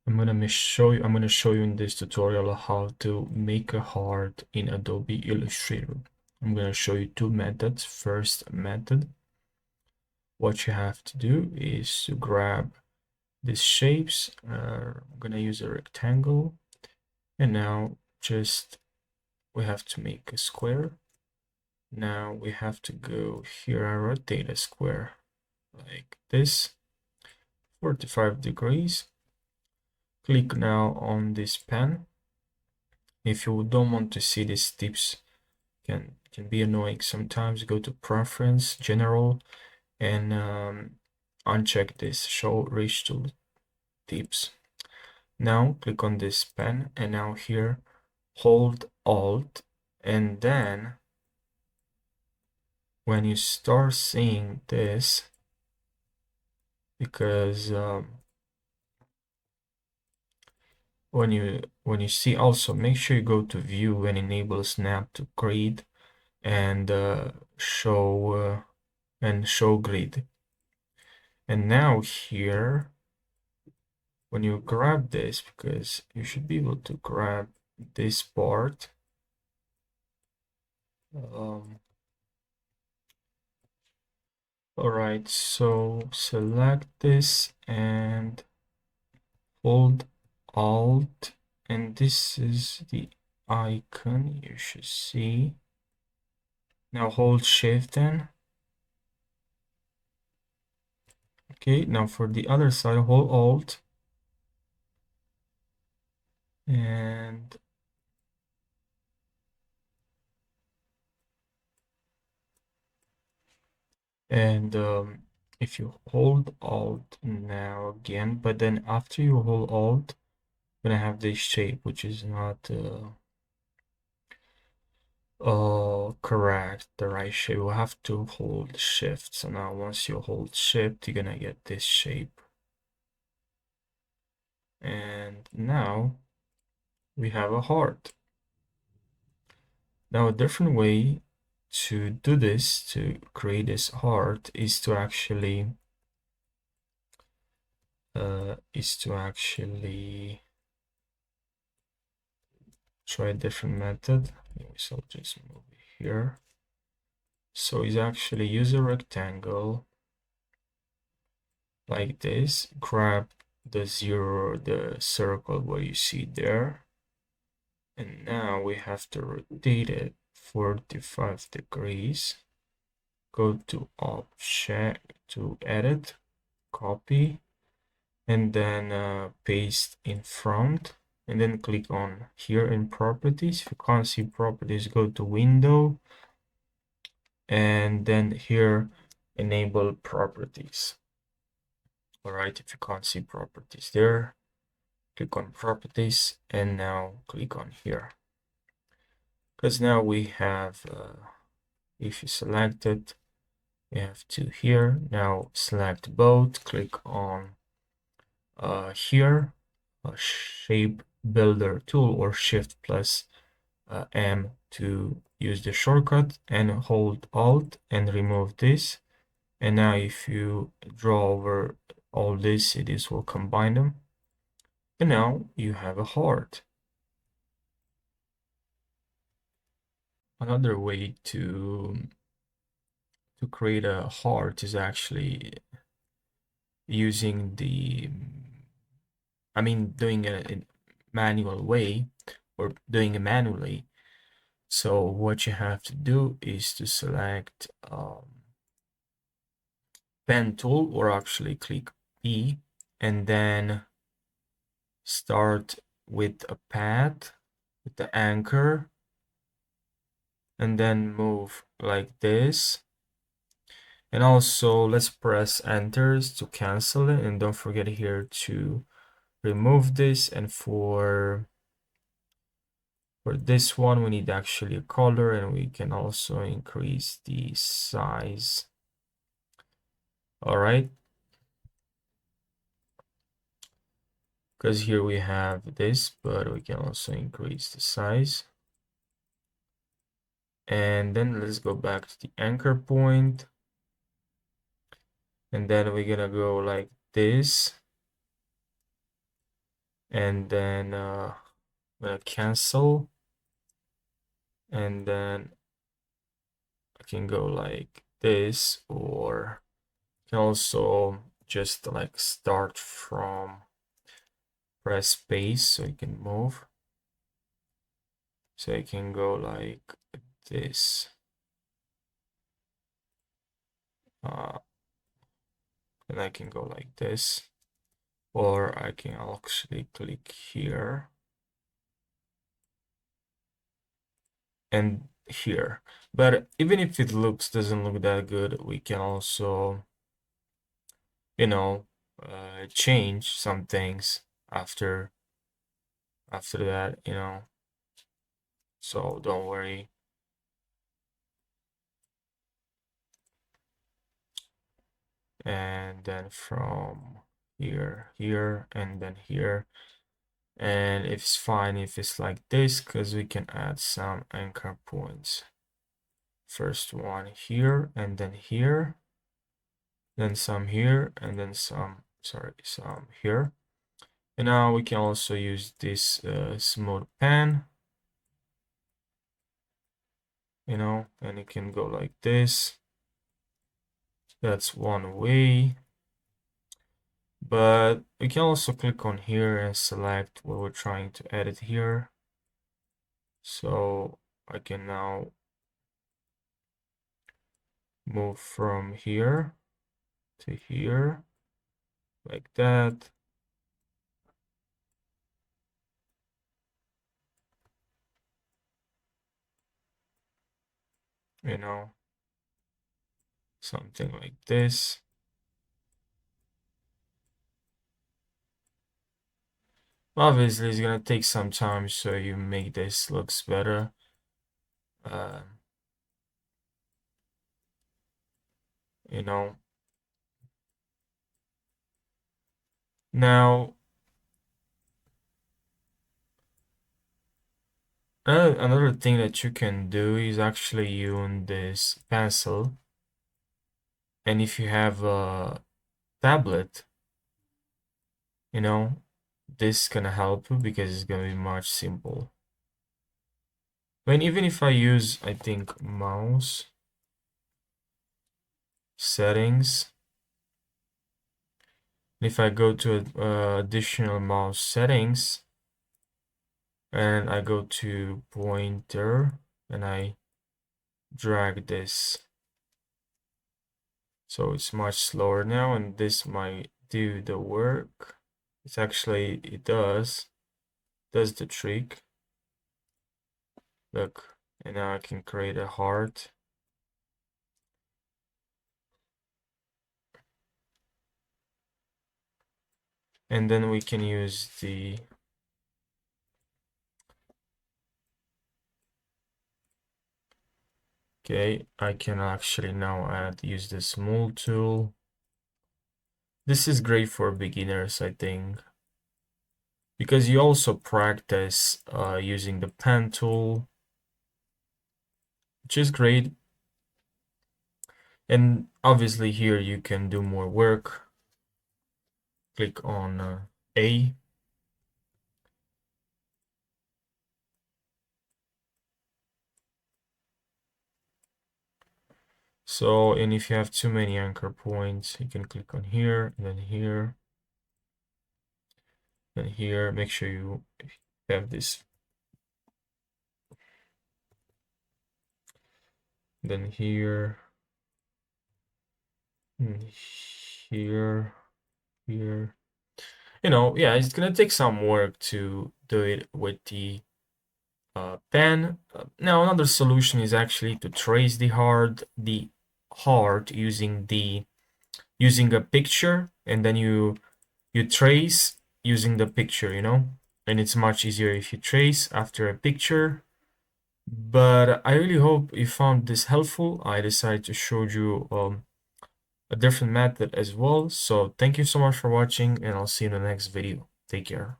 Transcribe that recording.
I'm gonna show you in this tutorial how to make a heart in Adobe Illustrator. I'm gonna show you two methods. First method, what you have to do is to grab these shapes. I'm gonna use a rectangle, and now just we have to make a square. Now we have to go here and rotate a square like this, 45 degrees. Click now on this pen. If you don't want to see these tips, can be annoying sometimes, go to preference, general, and uncheck this show reach to tips. Now click on this pen, and now here hold alt, and then when you start seeing this, because when you see, also make sure you go to view and enable snap to grid and show grid. And now here, when you grab this, because you should be able to grab this part, all right, so select this and hold alt, and this is the icon you should see. Now hold shift then. Okay, now for the other side, hold alt and if you hold alt now again, but then after you hold alt, you're gonna have this shape, which is not correct, the right shape. We'll have to hold shift. So now once you hold shift, you're gonna get this shape. And now we have a heart. Now a different way to do this, to create this heart, is to actually try a different method. So I'll just move it here. So it's actually use a rectangle like this, grab the zero, the circle where you see there, and now we have to rotate it 45 degrees. Go to object, to edit, copy, and then paste in front, and then click on here in properties. If you can't see properties, go to window, and then here enable properties. All right, if you can't see properties there, click on properties, and now click on here, because now we have if you select it, we have two here. Now select both, click on here, shape builder tool, or shift plus M to use the shortcut, and hold alt and remove this. And now if you draw over all this, this will combine them, and now you have a heart. Another way to create a heart is actually using the, doing it in manual way, or doing it manually. So what you have to do is to select pen tool, or actually click P, and then start with a path with the anchor, and then move like this. And also let's press enters to cancel it, and don't forget here to remove this. And for this one, we need actually a color, and we can also increase the size. All right, because here we have this, but we can also increase the size. And then let's go back to the anchor point, and then we're gonna go like this, and then I'm gonna cancel, and then I can go like this, or you can also just like start from press space so you can move. So I can go like this. And I can go like this, or I can actually click here and here. But even if it doesn't look that good, we can also, you know, change some things after that, you know. So don't worry. And then from here, and then here. And it's fine if it's like this, because we can add some anchor points. First one here, and then here, then some here, and then some here. And now we can also use this smooth pen, you know, and it can go like this. That's one way. But we can also click on here and select what we're trying to edit here. So I can now move from here to here, like that. You know, something like this. Obviously, it's gonna take some time so you make this looks better. You know. Now, another thing that you can do is actually use this pencil. And if you have a tablet, you know, this gonna help you because it's gonna be much simple. When even if I use, I think, mouse settings, if I go to additional mouse settings and I go to pointer and I drag this, so it's much slower now, and this might do the work. It's actually, it does the trick. Look, and now I can create a heart. And then we can use the okay, I can actually now use the small tool. This is great for beginners, I think, because you also practice using the pen tool, which is great. And obviously here you can do more work. Click on A. So, and if you have too many anchor points, you can click on here, and then here, and here. Make sure you have this. Then here, and here, here. You know, yeah, it's gonna take some work to do it with the pen. Now, another solution is actually to trace the heart using a picture, and then you trace using the picture, you know, and it's much easier if you trace after a picture. But I really hope you found this helpful. I decided to show you a different method as well. So thank you so much for watching, and I'll see you in the next video. Take care.